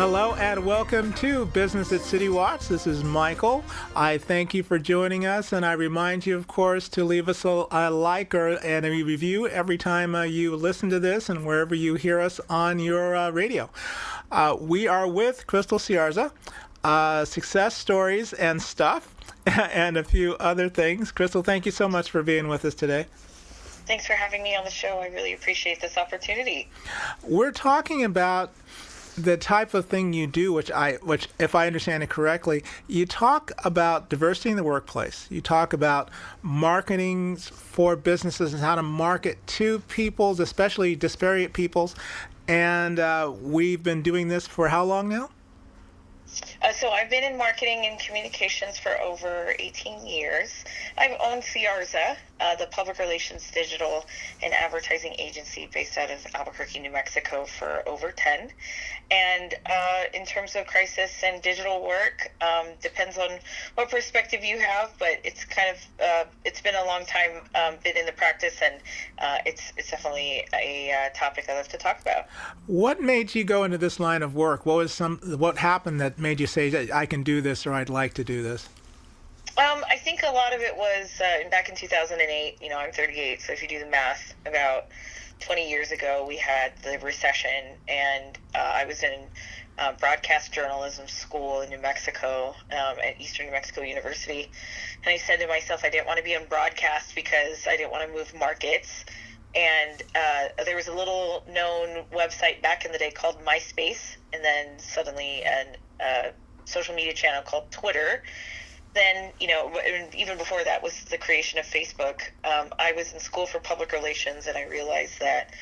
Hello and welcome to Business at Citywatch. This is Michael. I thank you for joining us, and I remind you, of course, to leave us a like and a review every time you listen to this and wherever you hear us on your radio. We are with Kristelle Siarza, success stories and stuff, and a few other things. Kristelle, thank you so much for being with us today. Thanks for having me on the show. I really appreciate this opportunity. We're talking about the type of thing you do, which if I understand it correctly, you talk about diversity in the workplace. You talk about marketing for businesses and how to market to peoples, especially disparate peoples. And we've been doing this for how long now? So I've been in marketing and communications for over 18 years. I've owned Siarza, the public relations, digital, and advertising agency based out of Albuquerque, New Mexico for over 10. And in terms of crisis and digital work, depends on what perspective you have, but it's kind of, it's been a long time, been in the practice, and it's definitely a topic I love to talk about. What made you go into this line of work? What happened that made you say, I can do this, or I'd like to do this? I think a lot of it was back in 2008. I'm 38, so if you do the math, about 20 years ago, we had the recession, and I was in broadcast journalism school in New Mexico, at Eastern New Mexico University, and I said to myself I didn't want to be on broadcast because I didn't want to move markets. And there was a little known website back in the day called MySpace, and then suddenly a social media channel called Twitter. Then, and even before that was the creation of Facebook. I was in school for public relations, and I realized that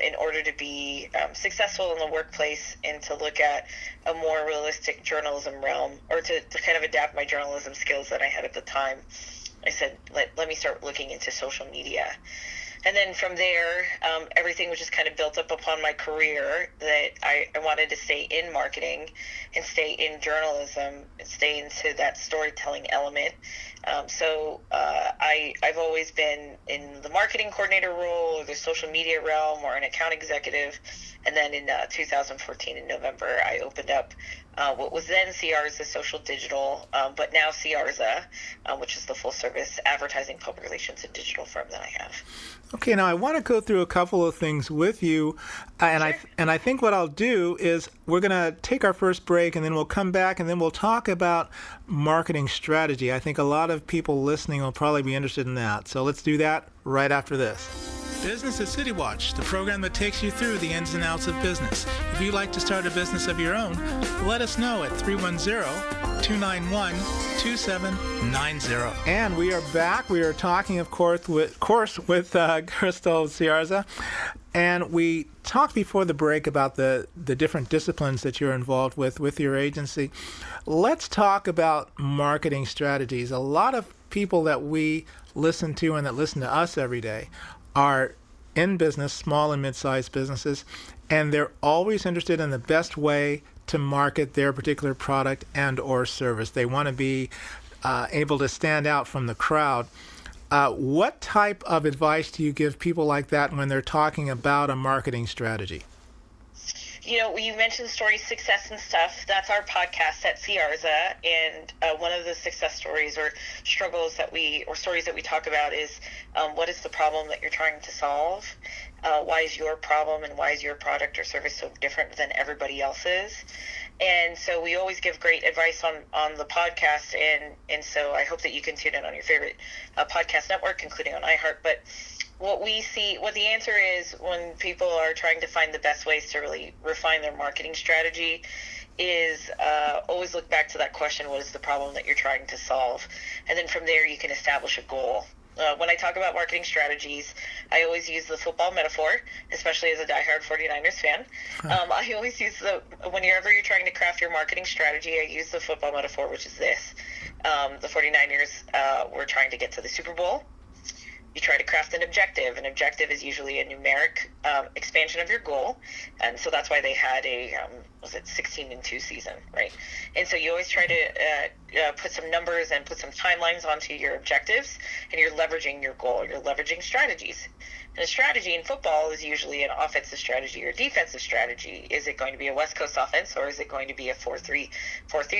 in order to be successful in the workplace and to look at a more realistic journalism realm, or to kind of adapt my journalism skills that I had at the time, I said, let me start looking into social media. And then from there, everything was just kind of built up upon my career that I wanted to stay in marketing and stay in journalism and stay into that storytelling element. So I've always been in the marketing coordinator role or the social media realm or an account executive. And then in 2014 in November, I opened up what was then Siarza Social Digital, but now Siarza, which is the full-service advertising, public relations, and digital firm that I have. Okay, now I want to go through a couple of things with you, and Sure. I think what I'll do is we're going to take our first break, and then we'll come back, and then we'll talk about marketing strategy. I think a lot of people listening will probably be interested in that. So let's do that right after this. Business at Citywatch, the program that takes you through the ins and outs of business. If you'd like to start a business of your own, let us know at 310-291-2790. And we are back. We are talking, of course, with Kristelle Siarza. And we talked before the break about the different disciplines that you're involved with your agency. Let's talk about marketing strategies. A lot of people that we listen to and that listen to us every day are in business, small and mid-sized businesses, and they're always interested in the best way to market their particular product and or service. They want to be able to stand out from the crowd. What type of advice do you give people like that when they're talking about a marketing strategy? You mentioned stories, success, and stuff. That's our podcast at Siarza, and one of the success stories or struggles or stories that we talk about is what is the problem that you're trying to solve? Why is your problem and why is your product or service so different than everybody else's? And so we always give great advice on the podcast, and so I hope that you can tune in on your favorite podcast network, including on iHeart. But what the answer is when people are trying to find the best ways to really refine their marketing strategy is always look back to that question, what is the problem that you're trying to solve? And then from there, you can establish a goal. When I talk about marketing strategies, I always use the football metaphor, especially as a diehard 49ers fan. I always use whenever you're trying to craft your marketing strategy, I use the football metaphor, which is this. The 49ers were trying to get to the Super Bowl. You try to craft an objective. An objective is usually a numeric expansion of your goal, and so that's why they had a 16-2 season, right? And so you always try to put some numbers and put some timelines onto your objectives, and you're leveraging your goal. You're leveraging strategies. And a strategy in football is usually an offensive strategy or defensive strategy. Is it going to be a West Coast offense, or is it going to be a 4-3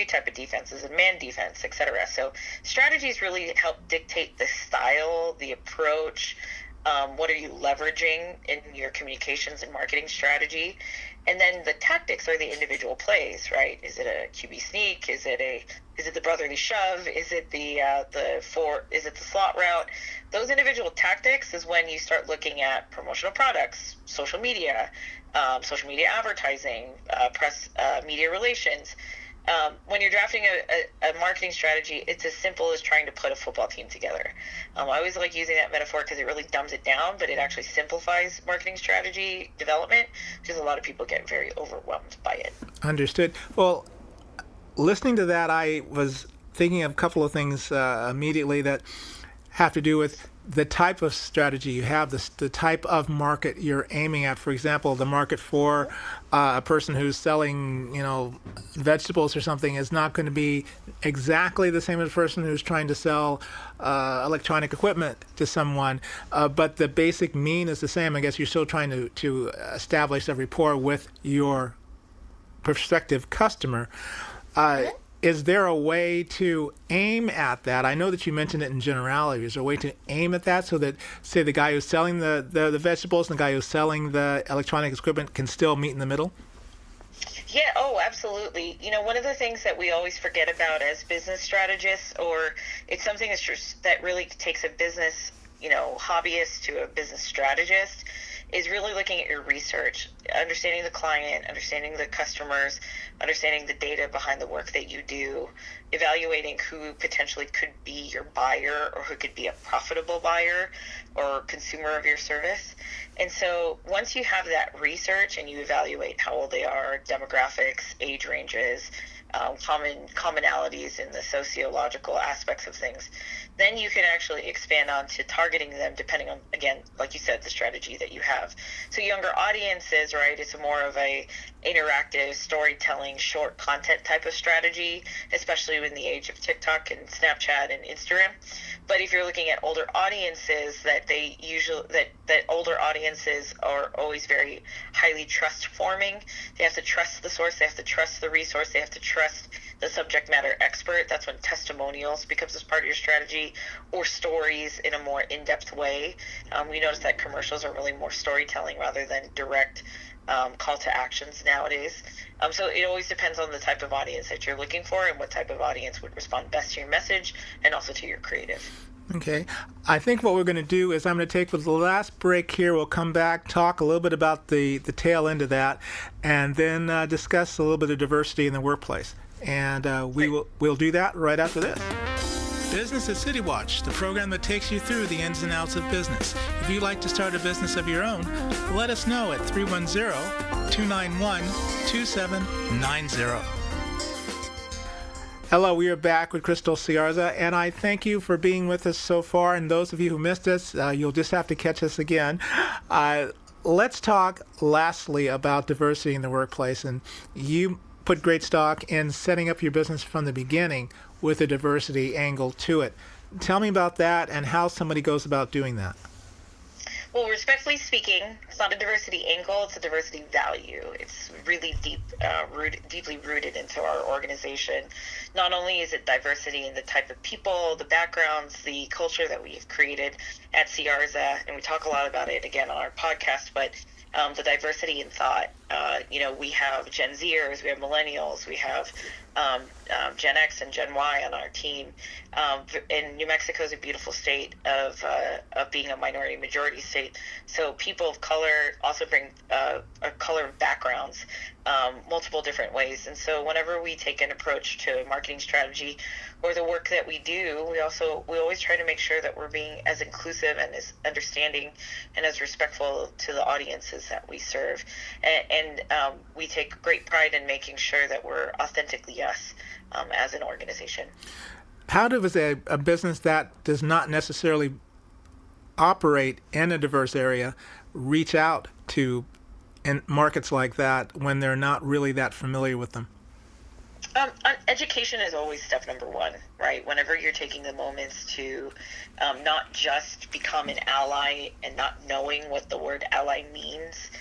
type of defense? Is it man defense, etc.? So strategies really help dictate the style, the approach. What are you leveraging in your communications and marketing strategy? And then the tactics are the individual plays, right? Is it a QB sneak? Is it the brotherly shove? Is it is it the slot route? Those individual tactics is when you start looking at promotional products, social media advertising, press, media relations. When you're drafting a marketing strategy, it's as simple as trying to put a football team together. I always like using that metaphor because it really dumbs it down, but it actually simplifies marketing strategy development because a lot of people get very overwhelmed by it. Understood. Well, listening to that, I was thinking of a couple of things immediately that have to do with the type of strategy you have, the type of market you're aiming at. For example, the market for a person who's selling, vegetables or something is not going to be exactly the same as a person who's trying to sell electronic equipment to someone. But the basic mean is the same. I guess you're still trying to establish a rapport with your prospective customer. Is there a way to aim at that? I know that you mentioned it in generality. Is there a way to aim at that so that, say, the guy who's selling the vegetables and the guy who's selling the electronic equipment can still meet in the middle? Yeah, absolutely. One of the things that we always forget about as business strategists, or it's something that really takes a business, hobbyist to a business strategist, is really looking at your research, understanding the client, understanding the customers, understanding the data behind the work that you do, evaluating who potentially could be your buyer or who could be a profitable buyer or consumer of your service. And so once you have that research and you evaluate how old they are, demographics, age ranges, commonalities in the sociological aspects of things, then you can actually expand on to targeting them depending on, again, like you said, the strategy that you have. So younger audiences, right, it's more of a interactive storytelling, short content type of strategy, especially in the age of TikTok and Snapchat and Instagram. But if you're looking at older audiences, that older audiences are always very highly trust forming. They have to trust the source, they have to trust the resource, they have to trust the subject matter expert. That's when testimonials becomes as part of your strategy, or stories in a more in-depth way. We notice that commercials are really more storytelling rather than direct call to actions nowadays. So it always depends on the type of audience that you're looking for and what type of audience would respond best to your message and also to your creative. Okay. I think what we're going to do is I'm going to take the last break here. We'll come back, talk a little bit about the tail end of that, and then discuss a little bit of diversity in the workplace. And we'll do that right after this. Business at Citywatch, the program that takes you through the ins and outs of business. If you'd like to start a business of your own, let us know at 310-291-2790. Hello, we are back with Kristelle Siarza, and I thank you for being with us so far. And those of you who missed us, you'll just have to catch us again. Let's talk lastly about diversity in the workplace. And you put great stock in setting up your business from the beginning with a diversity angle to it. Tell me about that and how somebody goes about doing that. Well, respectfully speaking, it's not a diversity angle, it's a diversity value. It's really deeply rooted into our organization. Not only is it diversity in the type of people, the backgrounds, the culture that we've created at Siarza, and we talk a lot about it again on our podcast, but the diversity in thought. We have Gen Zers, we have millennials, we have Gen X and Gen Y on our team. And New Mexico is a beautiful state of being a minority majority state. So people of color also bring a color of backgrounds, multiple different ways. And so whenever we take an approach to marketing strategy or the work that we do, we always try to make sure that we're being as inclusive and as understanding and as respectful to the audiences that we serve. And we take great pride in making sure that we're authentically us as an organization. How does a business that does not necessarily operate in a diverse area reach out to in markets like that when they're not really that familiar with them? Education is always step number one, right? Whenever you're taking the moments to not just become an ally and not knowing what the word ally means.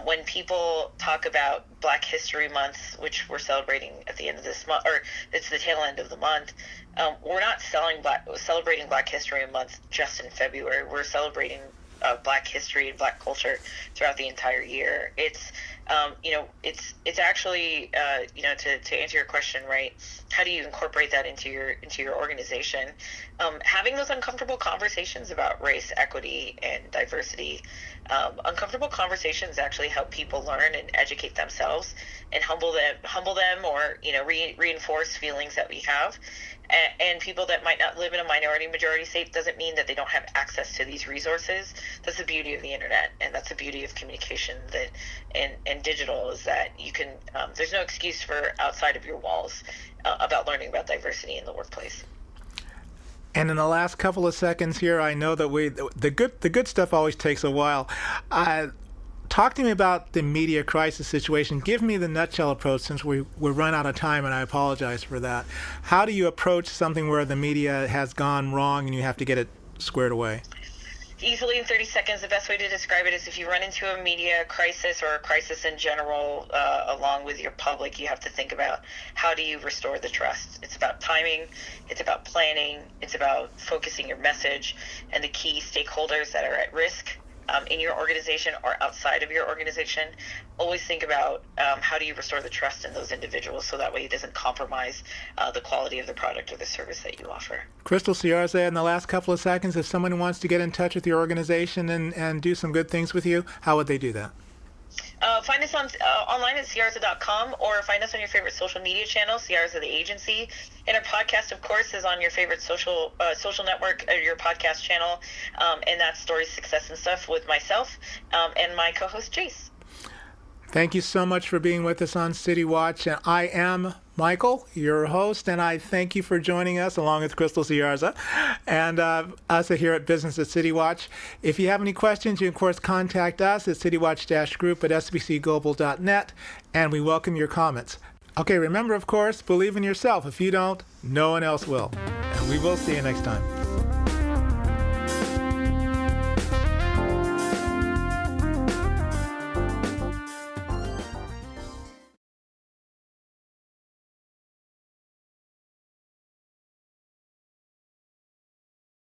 When people talk about Black History Month, which we're celebrating at the end of this month, or it's the tail end of the month, we're not celebrating Black History Month just in February. We're celebrating Black history and Black culture throughout the entire year. It's it's actually to answer your question, right? How do you incorporate that into your organization? Having those uncomfortable conversations about race, equity, and diversity. Uncomfortable conversations actually help people learn and educate themselves, and humble them, or reinforce feelings that we have. And people that might not live in a minority majority state doesn't mean that they don't have access to these resources. That's the beauty of the internet, and that's the beauty of communication and digital, is that you can there's no excuse for outside of your walls about learning about diversity in the workplace. And in the last couple of seconds here, I know that the good stuff always takes a while. Talk to me about the media crisis situation. Give me the nutshell approach, since we're run out of time, and I apologize for that. How do you approach something where the media has gone wrong and you have to get it squared away? Easily in 30 seconds, the best way to describe it is, if you run into a media crisis or a crisis in general, along with your public, you have to think about, how do you restore the trust? It's about timing, it's about planning, it's about focusing your message, and the key stakeholders that are at risk in your organization or outside of your organization. Always think about how do you restore the trust in those individuals, so that way it doesn't compromise the quality of the product or the service that you offer. Kristelle Siarza, in the last couple of seconds, if someone wants to get in touch with your organization and do some good things with you, how would they do that? Find us online at Siarza.com, or find us on your favorite social media channel, Siarza the Agency. And our podcast, of course, is on your favorite social network, or your podcast channel, and that's Stories, Success, and Stuff with myself and my co-host, Jace. Thank you so much for being with us on City Watch. And I am Michael, your host, and I thank you for joining us, along with Kristelle Siarza and us here at Business at City Watch. If you have any questions, you can, of course, contact us at citywatch-group@sbcglobal.net, and we welcome your comments. Okay, remember, of course, believe in yourself. If you don't, no one else will. And we will see you next time.